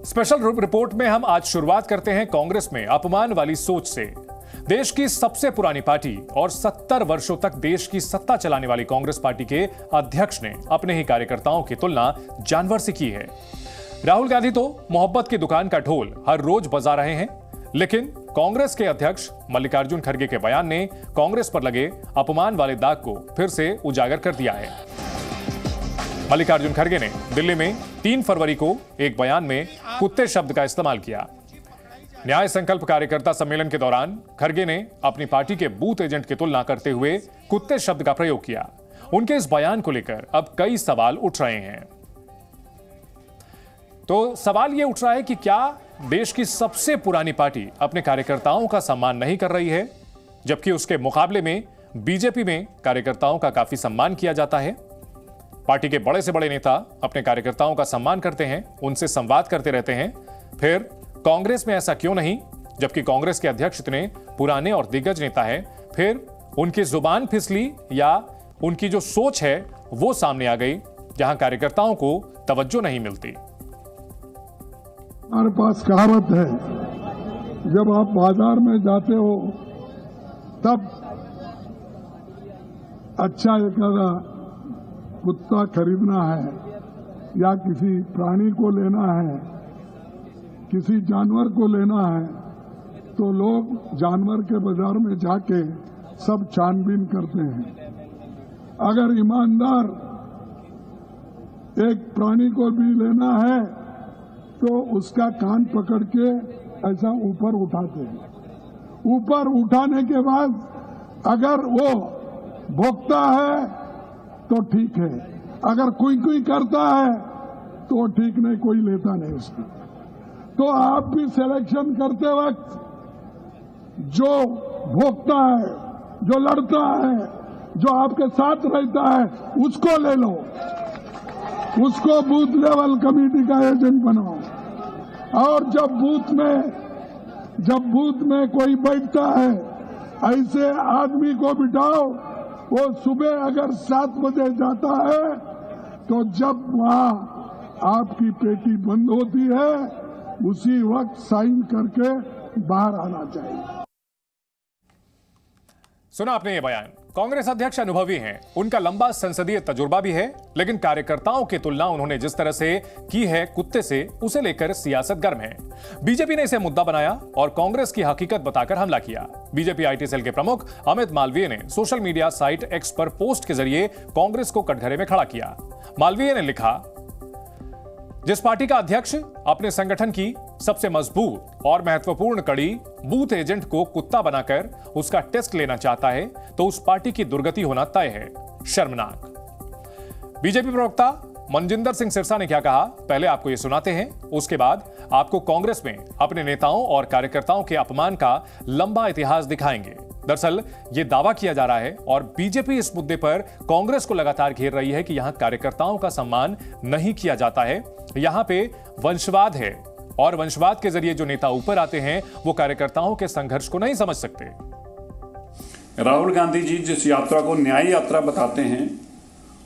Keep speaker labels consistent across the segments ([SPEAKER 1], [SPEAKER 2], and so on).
[SPEAKER 1] Special report में हम आज शुरुआत करते हैं कांग्रेस में अपमान वाली सोच से। देश की सबसे पुरानी पार्टी और 70 वर्षों तक देश की सत्ता चलाने वाली कांग्रेस पार्टी के अध्यक्ष ने अपने ही कार्यकर्ताओं की तुलना जानवर से की है। राहुल गांधी तो मोहब्बत की दुकान का ढोल हर रोज बजा रहे हैं, लेकिन कांग्रेस के अध्यक्ष मल्लिकार्जुन खड़गे के बयान ने कांग्रेस पर लगे अपमान वाले दाग को फिर से उजागर कर दिया है। मल्लिकार्जुन खड़गे ने दिल्ली में 3 फरवरी को एक बयान में कुत्ते शब्द का इस्तेमाल किया। न्याय संकल्प कार्यकर्ता सम्मेलन के दौरान खड़गे ने अपनी पार्टी के बूथ एजेंट की तुलना करते हुए कुत्ते शब्द का प्रयोग किया। उनके इस बयान को लेकर अब कई सवाल उठ रहे हैं। तो सवाल यह उठ रहा है कि क्या देश की सबसे पुरानी पार्टी अपने कार्यकर्ताओं का सम्मान नहीं कर रही है, जबकि उसके मुकाबले में बीजेपी में कार्यकर्ताओं का काफी सम्मान किया जाता है। पार्टी के बड़े से बड़े नेता अपने कार्यकर्ताओं का सम्मान करते हैं, उनसे संवाद करते रहते हैं। फिर कांग्रेस में ऐसा क्यों नहीं, जबकि कांग्रेस के अध्यक्ष इतने पुराने और दिग्गज नेता हैं? फिर उनकी जुबान फिसली या उनकी जो सोच है वो सामने आ गई, जहां कार्यकर्ताओं को तवज्जो नहीं मिलती।
[SPEAKER 2] हमारे पास कहावत है, जब आप बाजार में जाते हो तब अच्छा एक कुत्ता खरीदना है या किसी प्राणी को लेना है, किसी जानवर को लेना है, तो लोग जानवर के बाजार में जाके सब छानबीन करते हैं। अगर ईमानदार एक प्राणी को भी लेना है तो उसका कान पकड़ के ऐसा ऊपर उठाते हैं। ऊपर उठाने के बाद अगर वो भोंकता है तो ठीक है, अगर कोई करता है तो ठीक नहीं, कोई लेता नहीं उसको। तो आप भी सिलेक्शन करते वक्त जो भोंकता है, जो लड़ता है, जो आपके साथ रहता है, उसको ले लो, उसको बूथ लेवल कमेटी का एजेंट बनाओ। और जब बूथ में कोई बैठता है, ऐसे आदमी को बिठाओ, वो सुबह अगर 7 बजे जाता है तो जब वहां आपकी पेटी बंद होती है उसी वक्त साइन करके बाहर आना चाहिए।
[SPEAKER 1] सुना आपने ये बयान। कांग्रेस अध्यक्ष अनुभवी हैं, उनका लंबा संसदीय तजुर्बा भी है, लेकिन कार्यकर्ताओं की तुलना उन्होंने जिस तरह से की है कुत्ते से, उसे लेकर सियासत गर्म है। बीजेपी ने इसे मुद्दा बनाया और कांग्रेस की हकीकत बताकर हमला किया। बीजेपी आईटी सेल के प्रमुख अमित मालवीय ने सोशल मीडिया साइट एक्स पर पोस्ट के जरिए कांग्रेस को कटघरे में खड़ा किया। मालवीय ने लिखा, जिस पार्टी का अध्यक्ष अपने संगठन की सबसे मजबूत और महत्वपूर्ण कड़ी बूथ एजेंट को कुत्ता बनाकर उसका टेस्ट लेना चाहता है, तो उस पार्टी की दुर्गति होना तय है। शर्मनाक। बीजेपी प्रवक्ता मनजिंदर सिंह सिरसा ने क्या कहा, पहले आपको यह सुनाते हैं, उसके बाद आपको कांग्रेस में अपने नेताओं और कार्यकर्ताओं के अपमान का लंबा इतिहास दिखाएंगे। दरअसल यह दावा किया जा रहा है और बीजेपी इस मुद्दे पर कांग्रेस को लगातार घेर रही है कि यहां कार्यकर्ताओं का सम्मान नहीं किया जाता है, यहां पे वंशवाद है और वंशवाद के जरिए जो नेता ऊपर आते हैं वो कार्यकर्ताओं के संघर्ष को नहीं समझ सकते।
[SPEAKER 3] राहुल गांधी जी जिस यात्रा को न्याय यात्रा बताते हैं,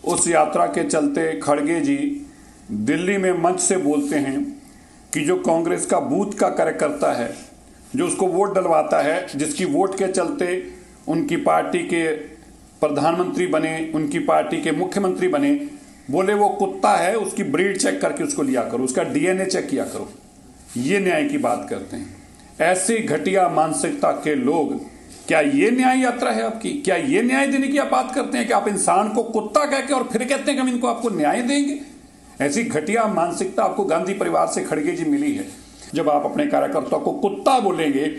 [SPEAKER 3] उस यात्रा के चलते खड़गे जी दिल्ली में मंच से बोलते हैं कि जो कांग्रेस का बूथ का कार्यकर्ता है, जो उसको वोट डलवाता है, जिसकी वोट के चलते उनकी पार्टी के प्रधानमंत्री बने, उनकी पार्टी के मुख्यमंत्री बने, बोले वो कुत्ता है, उसकी ब्रीड चेक करके उसको लिया करो, उसका डीएनए चेक किया करो। ये न्याय की बात करते हैं। ऐसी घटिया मानसिकता के लोग, क्या ये न्याय यात्रा है आपकी? क्या ये न्याय देने की आप बात करते हैं कि आप इंसान को कुत्ता कहकर और फिर कहते हैं कि हम इनको आपको न्याय देंगे? ऐसी घटिया मानसिकता आपको गांधी परिवार से खड़गे जी मिली है। जब आप अपने कार्यकर्ता को कुत्ता बोलेंगे,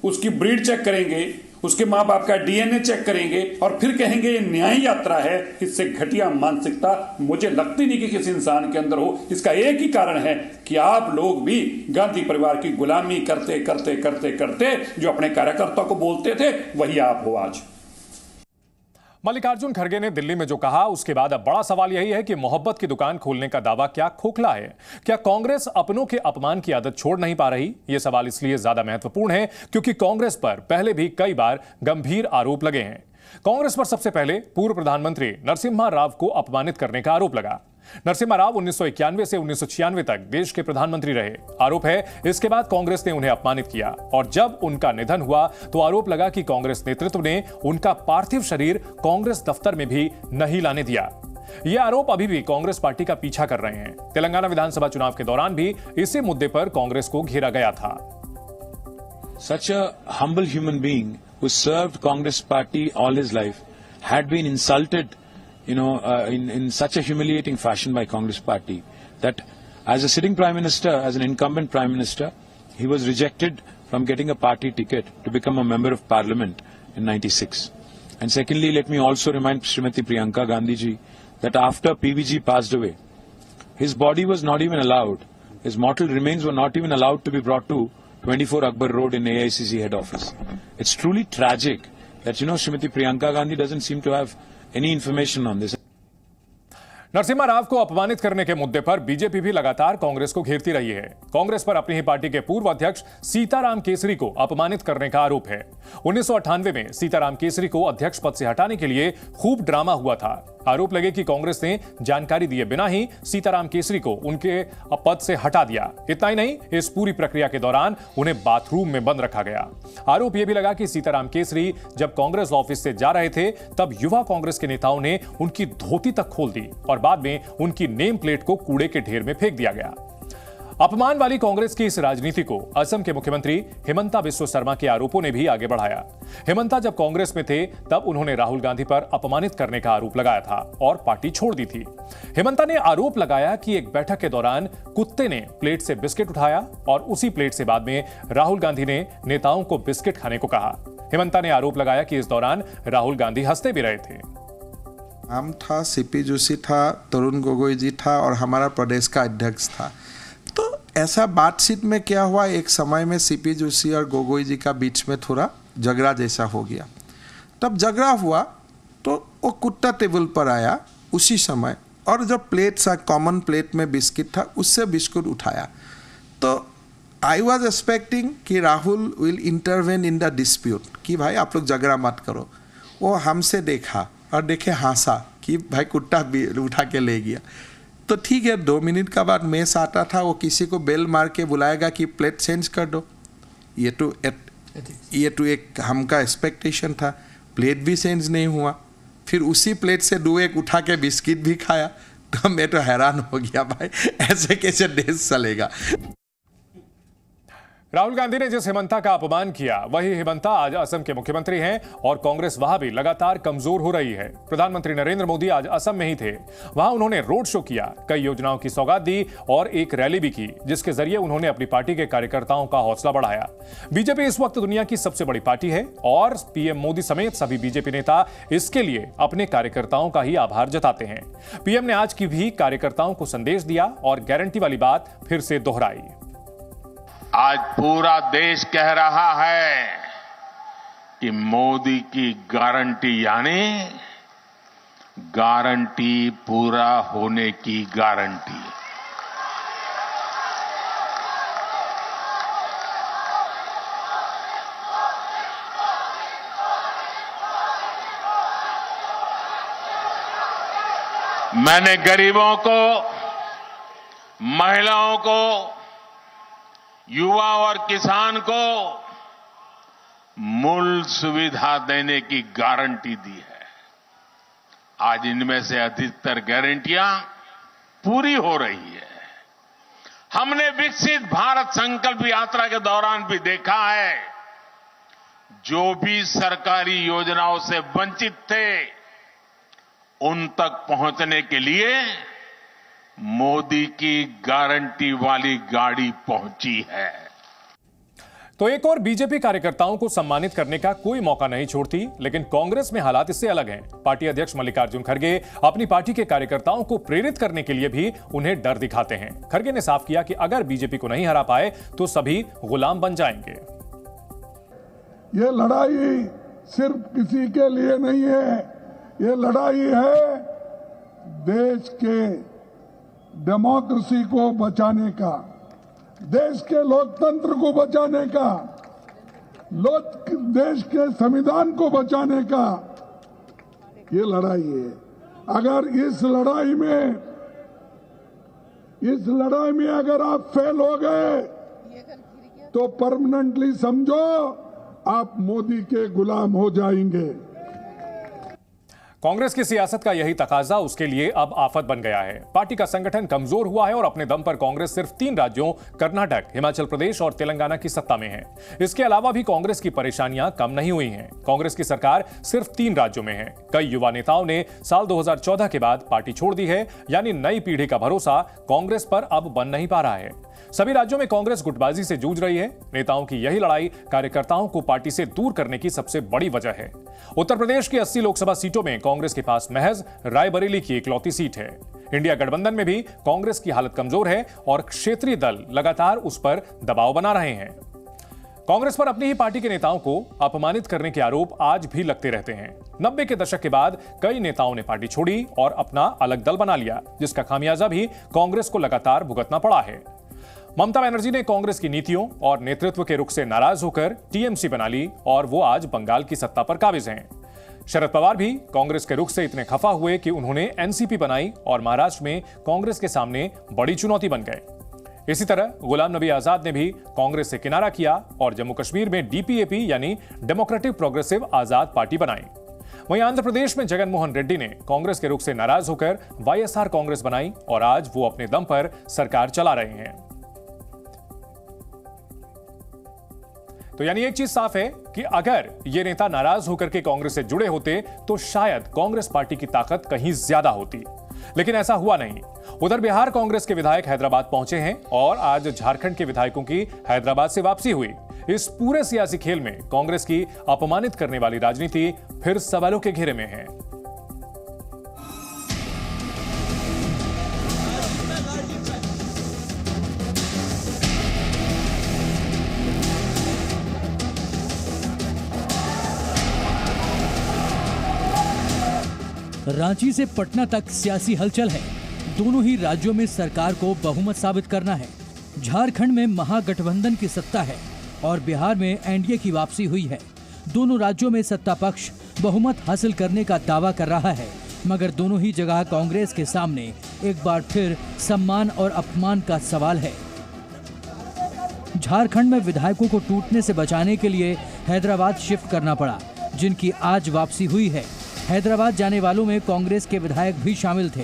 [SPEAKER 3] उसकी ब्रीड चेक करेंगे, उसके मां बाप का डीएनए चेक करेंगे और फिर कहेंगे ये न्याय यात्रा है, इससे घटिया मानसिकता मुझे लगती नहीं कि किसी इंसान के अंदर हो। इसका एक ही कारण है कि आप लोग भी गांधी परिवार की गुलामी करते करते करते करते जो अपने कार्यकर्ता को बोलते थे वही आप हो आज।
[SPEAKER 1] मल्लिकार्जुन खड़गे ने दिल्ली में जो कहा, उसके बाद अब बड़ा सवाल यही है कि मोहब्बत की दुकान खोलने का दावा क्या खोखला है? क्या कांग्रेस अपनों के अपमान की आदत छोड़ नहीं पा रही? यह सवाल इसलिए ज्यादा महत्वपूर्ण है क्योंकि कांग्रेस पर पहले भी कई बार गंभीर आरोप लगे हैं। कांग्रेस पर सबसे पहले पूर्व प्रधानमंत्री नरसिम्हा राव को अपमानित करने का आरोप लगा। नरसिम्हा राव 1991 से 1996 तक देश के प्रधानमंत्री रहे। आरोप है इसके बाद कांग्रेस ने उन्हें अपमानित किया और जब उनका निधन हुआ तो आरोप लगा कि कांग्रेस नेतृत्व ने उनका पार्थिव शरीर कांग्रेस दफ्तर में भी नहीं लाने दिया। ये आरोप अभी भी कांग्रेस पार्टी का पीछा कर रहे हैं। तेलंगाना विधानसभा चुनाव के दौरान भी इसी मुद्दे पर कांग्रेस को घेरा गया था।
[SPEAKER 4] Such a humble human being who served Congress party all his life had been insulted, in such a humiliating fashion by Congress party that as a sitting Prime Minister, as an incumbent Prime Minister, he was rejected from getting a party ticket to become a Member of Parliament in 96. And secondly, let me also remind Srimati Priyanka Gandhi ji that after PVG passed away, his body was not even allowed, his mortal remains were not even allowed to be brought to 24 Akbar Road in AICC head office. It's truly tragic that, Srimati Priyanka Gandhi doesn't seem to have any information on this.
[SPEAKER 1] Narasimha Rao को अपमानित करने के मुद्दे पर BJP भी लगातार कांग्रेस को घेरती रही है। कांग्रेस पर अपनी ही पार्टी के पूर्व अध्यक्ष सीताराम केसरी को अपमानित करने का आरोप है। 1998 में सीताराम केसरी को अध्यक्ष पद से हटाने के लिए खूब ड्रामा हुआ था। आरोप लगे कि कांग्रेस ने जानकारी दिए बिना ही सीताराम केसरी को उनके पद से हटा दिया। इतना ही नहीं, इस पूरी प्रक्रिया के दौरान उन्हें बाथरूम में बंद रखा गया। आरोप यह भी लगा कि सीताराम केसरी जब कांग्रेस ऑफिस से जा रहे थे तब युवा कांग्रेस के नेताओं ने उनकी धोती तक खोल दी और बाद में उनकी नेम प्लेट को कूड़े के ढेर में फेंक दिया गया। अपमान वाली कांग्रेस की इस राजनीति को असम के मुख्यमंत्री हिमंता बिस्वा शर्मा के आरोपों ने भी आगे बढ़ाया। हिमंता जब कांग्रेस में थे तब उन्होंने राहुल गांधी पर अपमानित करने का आरोप लगाया था और पार्टी छोड़ दी थी। हिमंता ने आरोप लगाया कि एक बैठक के दौरान कुत्ते ने प्लेट से बिस्किट उठाया और उसी प्लेट से बाद में राहुल गांधी ने नेताओं को बिस्किट खाने को कहा। हिमंता ने आरोप लगाया कि इस दौरान राहुल गांधी हंसते भी रहे थे।
[SPEAKER 5] हम था, सीपी जोशी था, तरुण गोगोई जी था और हमारा प्रदेश का अध्यक्ष था। तो ऐसा बातचीत में क्या हुआ, एक समय में सीपी जोशी और गोगोई जी का बीच में थोड़ा झगड़ा जैसा हो गया। तब झगड़ा हुआ तो वो कुत्ता टेबल पर आया उसी समय और जब प्लेट सा कॉमन प्लेट में बिस्किट था उससे बिस्कुट उठाया। तो आई वॉज एक्सपेक्टिंग कि Rahul will intervene in the dispute कि भाई आप लोग झगड़ा मत करो। वो हमसे देखा और देखे हंसा कि भाई कुत्ता उठा के ले गया। तो ठीक है, 2 मिनट का बाद मैच आता था, वो किसी को बेल मार के बुलाएगा कि प्लेट चेंज कर दो। ये तो एक हमका एक्सपेक्टेशन था। प्लेट भी चेंज नहीं हुआ, फिर उसी प्लेट से 2-1 उठा के बिस्किट भी खाया। तो मैं तो हैरान हो गया, भाई ऐसे कैसे देश चलेगा।
[SPEAKER 1] राहुल गांधी ने जिस हिमंता का अपमान किया वही हिमंता आज असम के मुख्यमंत्री हैं और कांग्रेस वहां भी लगातार कमजोर हो रही है। प्रधानमंत्री नरेंद्र मोदी आज असम में ही थे। वहां उन्होंने रोड शो किया, कई योजनाओं की सौगात दी और एक रैली भी की जिसके जरिए उन्होंने अपनी पार्टी के कार्यकर्ताओं का हौसला बढ़ाया। बीजेपी इस वक्त दुनिया की सबसे बड़ी पार्टी है और पीएम मोदी समेत सभी बीजेपी नेता इसके लिए अपने कार्यकर्ताओं का ही आभार जताते हैं। पीएम ने आज की भी कार्यकर्ताओं को संदेश दिया और गारंटी वाली बात फिर से दोहराई।
[SPEAKER 6] आज पूरा देश कह रहा है कि मोदी की गारंटी यानी गारंटी पूरा होने की गारंटी। मैंने गरीबों को, महिलाओं को, युवा और किसान को मूल सुविधा देने की गारंटी दी है। आज इनमें से अधिकतर गारंटियां पूरी हो रही है। हमने विकसित भारत संकल्प यात्रा के दौरान भी देखा है, जो भी सरकारी योजनाओं से वंचित थे उन तक पहुंचने के लिए मोदी की गारंटी वाली गाड़ी पहुंची है।
[SPEAKER 1] तो एक और बीजेपी कार्यकर्ताओं को सम्मानित करने का कोई मौका नहीं छोड़ती, लेकिन कांग्रेस में हालात इससे अलग हैं। पार्टी अध्यक्ष मल्लिकार्जुन खड़गे अपनी पार्टी के कार्यकर्ताओं को प्रेरित करने के लिए भी उन्हें डर दिखाते हैं। खड़गे ने साफ किया कि अगर बीजेपी को नहीं हरा पाए तो सभी गुलाम बन जाएंगे।
[SPEAKER 2] ये लड़ाई सिर्फ किसी के लिए नहीं है, ये लड़ाई है देश के डेमोक्रेसी को बचाने का, देश के लोकतंत्र को बचाने का, देश के संविधान को बचाने का ये लड़ाई है। अगर इस लड़ाई में इस लड़ाई में अगर आप फेल हो गए तो परमानेंटली समझो आप मोदी के गुलाम हो जाएंगे।
[SPEAKER 1] कांग्रेस की सियासत का यही तकाजा उसके लिए अब आफत बन गया है। पार्टी का संगठन कमजोर हुआ है और अपने दम पर कांग्रेस सिर्फ 3 राज्यों कर्नाटक, हिमाचल प्रदेश और तेलंगाना की सत्ता में है। इसके अलावा भी कांग्रेस की परेशानियां कम नहीं हुई हैं। कांग्रेस की सरकार सिर्फ 3 राज्यों में है। कई युवा नेताओं ने साल 2014 के बाद पार्टी छोड़ दी है, यानी नई पीढ़ी का भरोसा कांग्रेस पर अब बन नहीं पा रहा है। सभी राज्यों में कांग्रेस गुटबाजी से जूझ रही है। नेताओं की यही लड़ाई कार्यकर्ताओं को पार्टी से दूर करने की सबसे बड़ी वजह है। उत्तर प्रदेश की 80 लोकसभा सीटों में कांग्रेस के पास महज रायबरेली की इकलौती सीट है। इंडिया गठबंधन में भी कांग्रेस की हालत कमजोर है और क्षेत्रीय दल लगातार उस पर दबाव बना रहे हैं। कांग्रेस पर अपनी ही पार्टी के नेताओं को अपमानित करने के आरोप आज भी लगते रहते हैं। 90 के दशक के बाद कई नेताओं ने पार्टी छोड़ी और अपना अलग दल बना लिया, जिसका खामियाजा भी कांग्रेस को लगातार भुगतना पड़ा है। ममता बनर्जी ने कांग्रेस की नीतियों और नेतृत्व के रुख से नाराज होकर टीएमसी बना ली और वो आज बंगाल की सत्ता पर काबिज हैं। शरद पवार भी कांग्रेस के रुख से इतने खफा हुए कि उन्होंने एनसीपी बनाई और महाराष्ट्र में कांग्रेस के सामने बड़ी चुनौती बन गए। इसी तरह गुलाम नबी आजाद ने भी कांग्रेस से किनारा किया और जम्मू कश्मीर में डीपीएपी यानी डेमोक्रेटिक प्रोग्रेसिव आजाद पार्टी बनाई। वहीं आंध्र प्रदेश में जगन मोहन रेड्डी ने कांग्रेस के रुख से नाराज होकर वाईएसआर कांग्रेस बनाई और आज वो अपने दम पर सरकार चला रहे हैं। तो यानी एक चीज साफ है कि अगर ये नेता नाराज होकर के कांग्रेस से जुड़े होते तो शायद कांग्रेस पार्टी की ताकत कहीं ज्यादा होती, लेकिन ऐसा हुआ नहीं। उधर बिहार कांग्रेस के विधायक हैदराबाद पहुंचे हैं और आज झारखंड के विधायकों की हैदराबाद से वापसी हुई। इस पूरे सियासी खेल में कांग्रेस की अपमानित करने वाली राजनीति फिर सवालों के घेरे में है।
[SPEAKER 7] रांची से पटना तक सियासी हलचल है। दोनों ही राज्यों में सरकार को बहुमत साबित करना है। झारखंड में महागठबंधन की सत्ता है और बिहार में एनडीए की वापसी हुई है। दोनों राज्यों में सत्ता पक्ष बहुमत हासिल करने का दावा कर रहा है, मगर दोनों ही जगह कांग्रेस के सामने एक बार फिर सम्मान और अपमान का सवाल है। झारखंड में विधायकों को टूटने से बचाने के लिए हैदराबाद शिफ्ट करना पड़ा, जिनकी आज वापसी हुई है। हैदराबाद जाने वालों में कांग्रेस के विधायक भी शामिल थे।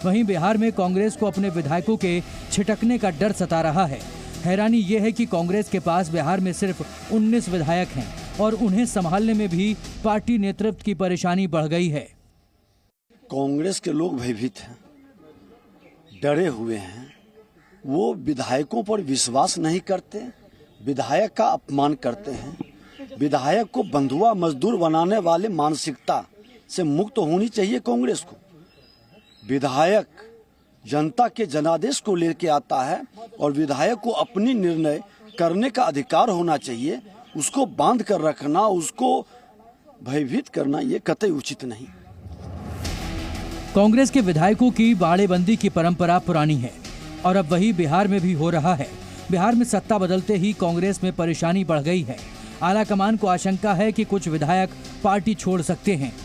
[SPEAKER 7] वहीं बिहार में कांग्रेस को अपने विधायकों के छिटकने का डर सता रहा है। हैरानी यह है कि कांग्रेस के पास बिहार में सिर्फ 19 विधायक हैं और उन्हें संभालने में भी पार्टी नेतृत्व की परेशानी बढ़ गई है।
[SPEAKER 8] कांग्रेस के लोग भयभीत हैं, डरे हुए हैं। वो विधायकों पर विश्वास नहीं करते, विधायक का अपमान करते हैं। विधायक को बंधुआ मजदूर बनाने वाले मानसिकता से मुक्त होनी चाहिए कांग्रेस को। विधायक जनता के जनादेश को लेकर आता है और विधायक को अपनी निर्णय करने का अधिकार होना चाहिए। उसको बांध कर रखना, उसको भयभीत करना, ये कतई उचित नहीं।
[SPEAKER 7] कांग्रेस के विधायकों की बाड़ेबंदी की परंपरा पुरानी है और अब वही बिहार में भी हो रहा है। बिहार में सत्ता बदलते ही कांग्रेस में परेशानी बढ़ गई है। आला कमान को आशंका है कि कुछ विधायक पार्टी छोड़ सकते हैं।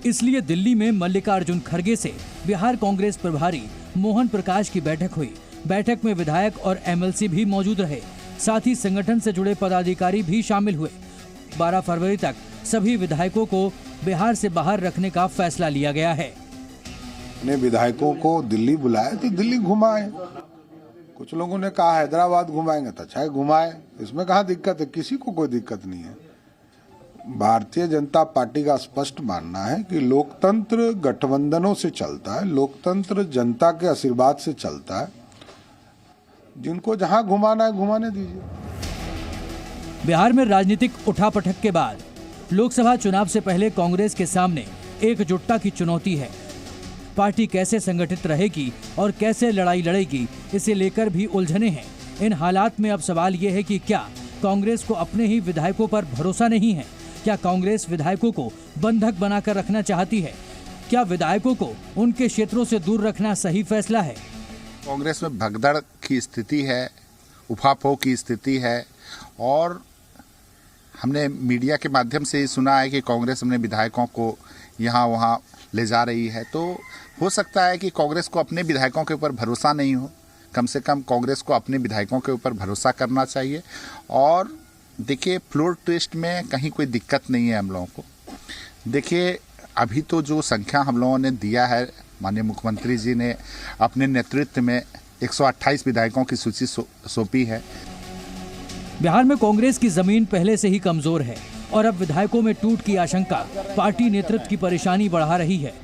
[SPEAKER 7] इसलिए दिल्ली में मल्लिकार्जुन खड़गे से बिहार कांग्रेस प्रभारी मोहन प्रकाश की बैठक हुई। बैठक में विधायक और एमएलसी भी मौजूद रहे, साथ ही संगठन से जुड़े पदाधिकारी भी शामिल हुए। 12 फरवरी तक सभी विधायकों को बिहार से बाहर रखने का फैसला लिया गया है।
[SPEAKER 9] ने विधायकों को दिल्ली बुलाया तो दिल्ली घुमाए। कुछ लोगों ने कहा हैदराबाद घुमाएंगे तो अच्छा है, घुमाए। इसमें कहाँ दिक्कत है? किसी को कोई दिक्कत नहीं है। भारतीय जनता पार्टी का स्पष्ट मानना है कि लोकतंत्र गठबंधनों से चलता है, लोकतंत्र जनता के आशीर्वाद से चलता है। जिनको जहां घुमाना है घुमाने दीजिए।
[SPEAKER 7] बिहार में राजनीतिक उठापटक के बाद लोकसभा चुनाव से पहले कांग्रेस के सामने एकजुटता की चुनौती है। पार्टी कैसे संगठित रहेगी और कैसे लड़ाई लड़ेगी, इसे लेकर भी उलझने हैं। इन हालात में अब सवाल ये है कि क्या कांग्रेस को अपने ही विधायकों पर भरोसा नहीं है? क्या कांग्रेस विधायकों को बंधक बनाकर रखना चाहती है? क्या विधायकों को उनके क्षेत्रों से दूर रखना सही फैसला है?
[SPEAKER 10] कांग्रेस में भगदड़ की स्थिति है, उफाफो की स्थिति है और हमने मीडिया के माध्यम से सुना है कि कांग्रेस अपने विधायकों को यहाँ वहाँ ले जा रही है। तो हो सकता है कि कांग्रेस को अपने विधायकों के ऊपर भरोसा नहीं हो, कम से कम कांग्रेस को अपने विधायकों के ऊपर भरोसा करना चाहिए। और देखिए, फ्लोर टेस्ट में कहीं कोई दिक्कत नहीं है हम लोगों को। देखिए, अभी तो जो संख्या हम लोगों ने दिया है, माननीय मुख्यमंत्री जी ने अपने नेतृत्व में 128 विधायकों की सूची सौंपी है।
[SPEAKER 7] बिहार में कांग्रेस की जमीन पहले से ही कमजोर है और अब विधायकों में टूट की आशंका पार्टी नेतृत्व की परेशानी बढ़ा रही है।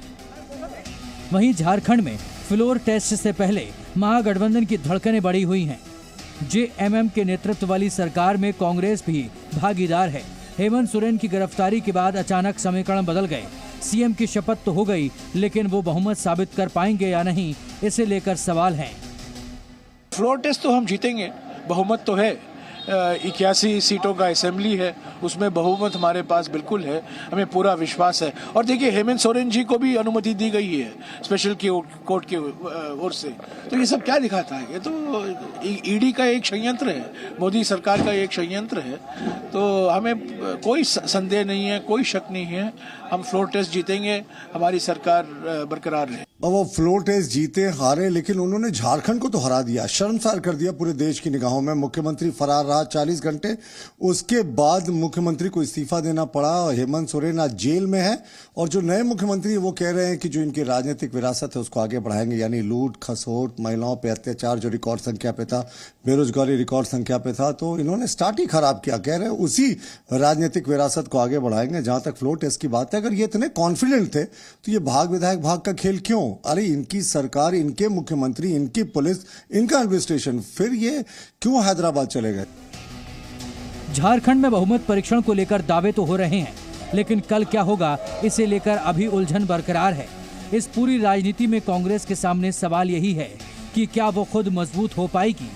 [SPEAKER 7] वहीं झारखंड में फ्लोर टेस्ट से पहले महागठबंधन की धड़कनें बढ़ी हुई हैं। जेएमएम के नेतृत्व वाली सरकार में कांग्रेस भी भागीदार है। हेमंत सोरेन की गिरफ्तारी के बाद अचानक समीकरण बदल गए। सीएम की शपथ तो हो गई, लेकिन वो बहुमत साबित कर पाएंगे या नहीं, इसे लेकर सवाल हैं।
[SPEAKER 11] फ्लोर टेस्ट तो हम जीतेंगे, बहुमत तो है। 81 सीटों का असेंबली है, उसमें बहुमत हमारे पास बिल्कुल है, हमें पूरा विश्वास है। और देखिए, हेमंत सोरेन जी को भी अनुमति दी गई है स्पेशल कोर्ट की ओर से। तो ये सब क्या दिखाता है? ये तो ईडी का एक षड्यंत्र है, मोदी सरकार का एक षड्यंत्र है। तो हमें कोई संदेह नहीं है, कोई शक नहीं है, हम फ्लोर टेस्ट जीतेंगे, हमारी सरकार बरकरार रहे।
[SPEAKER 12] अब वो फ्लोर टेस्ट जीते हारे, लेकिन उन्होंने झारखंड को तो हरा दिया, शर्मसार कर दिया पूरे देश की निगाहों में। मुख्यमंत्री फरार रहा 40 घंटे, उसके बाद मुख्यमंत्री को इस्तीफा देना पड़ा। हेमंत सोरेन आज जेल में है और जो नए मुख्यमंत्री वो कह रहे हैं कि जो इनकी राजनीतिक विरासत है उसको आगे बढ़ाएंगे, यानी लूट खसोट, महिलाओं पे अत्याचार जो रिकॉर्ड संख्या पे था, बेरोजगारी रिकॉर्ड संख्या पे था, तो इन्होंने स्टार्ट ही खराब किया। कह रहे हैं उसी राजनीतिक विरासत को आगे बढ़ाएंगे। जहां तक फ्लोर टेस्ट की बात है, अगर ये इतने कॉन्फिडेंट थे तो ये भाग विधायक भाग का खेल क्यों? अरे इनकी सरकार, इनके मुख्यमंत्री, इनकी पुलिस, इनका एडमिनिस्ट्रेशन, फिर ये क्यों हैदराबाद चले गए?
[SPEAKER 7] झारखंड में बहुमत परीक्षण को लेकर दावे तो हो रहे हैं, लेकिन कल क्या होगा इसे लेकर अभी उलझन बरकरार है। इस पूरी राजनीति में कांग्रेस के सामने सवाल यही है कि क्या वो खुद मजबूत हो पाएगी।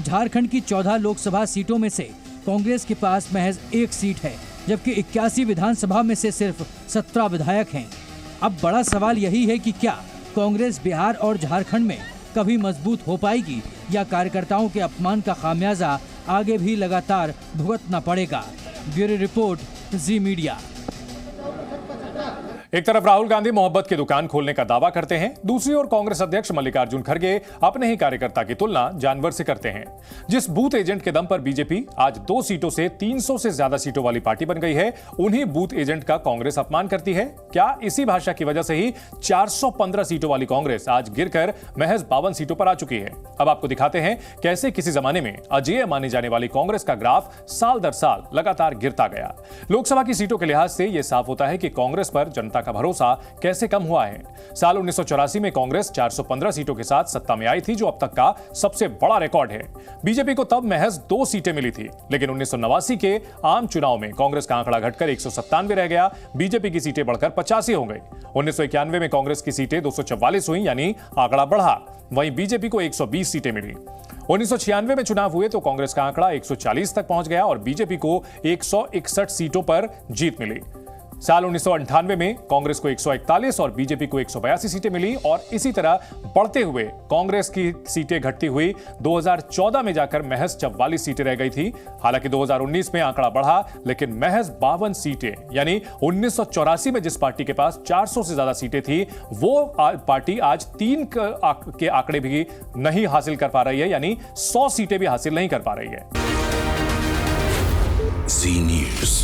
[SPEAKER 7] झारखंड की 14 लोकसभा सीटों में से कांग्रेस के पास महज 1 सीट है, जबकि 81 विधानसभा में से सिर्फ 17 विधायक हैं। अब बड़ा सवाल यही है कि क्या कांग्रेस बिहार और झारखंड में कभी मजबूत हो पाएगी या कार्यकर्ताओं के अपमान का खामियाजा आगे भी लगातार भुगतना पड़ेगा। ब्यूरो रिपोर्ट, जी मीडिया।
[SPEAKER 1] एक तरफ राहुल गांधी मोहब्बत की दुकान खोलने का दावा करते हैं, दूसरी ओर कांग्रेस अध्यक्ष मल्लिकार्जुन खड़गे अपने ही कार्यकर्ता की तुलना जानवर से करते हैं। जिस बूथ एजेंट के दम पर बीजेपी आज 2 सीटों से 300 से ज्यादा सीटों वाली पार्टी बन गई है, उन्हीं बूथ एजेंट का कांग्रेस अपमान करती है। क्या इसी भाषा की वजह से ही 415 सीटों वाली कांग्रेस आज गिरकर महज 52 सीटों पर आ चुकी है? अब आपको दिखाते हैं कैसे किसी जमाने में अजेय मानी जाने वाली कांग्रेस का ग्राफ साल दर साल लगातार गिरता गया। लोकसभा की सीटों के लिहाज से यह साफ होता है कि कांग्रेस पर जनता का भरोसा कैसे कम हुआ है। साल 1984 में कांग्रेस 415 सीटों के साथ सत्ता में आई थी, जो अब तक का सबसे बड़ा रिकॉर्ड है। बीजेपी को तब महज 2 सीटें मिली थी, लेकिन 1989 के आम चुनाव में कांग्रेस का आंकड़ा घटकर 197 रह गया, बीजेपी की सीटें बढ़कर 85 हो गई। 1991 में कांग्रेस की सीटें 244 हुई, यानी आंकड़ा बढ़ा। वहीं बीजेपी को 120 सीटें मिली। 1996 में चुनाव हुए तो कांग्रेस का आंकड़ा 140 तक पहुंच गया और बीजेपी को 161 सीटों पर जीत मिली। साल 1998 में कांग्रेस को 141 और बीजेपी को 182 सीटें मिली और इसी तरह बढ़ते हुए कांग्रेस की सीटें घटती हुई 2014 में जाकर महज 44 सीटें रह गई थी। हालांकि 2019 में आंकड़ा बढ़ा, लेकिन महज 52 सीटें, यानी 1984 में जिस पार्टी के पास 400 से ज्यादा सीटें थी, वो पार्टी आज 3 के आंकड़े भी नहीं हासिल कर पा रही है, यानी 100 सीटें भी हासिल नहीं कर पा रही है।
[SPEAKER 13] जी न्यूज़।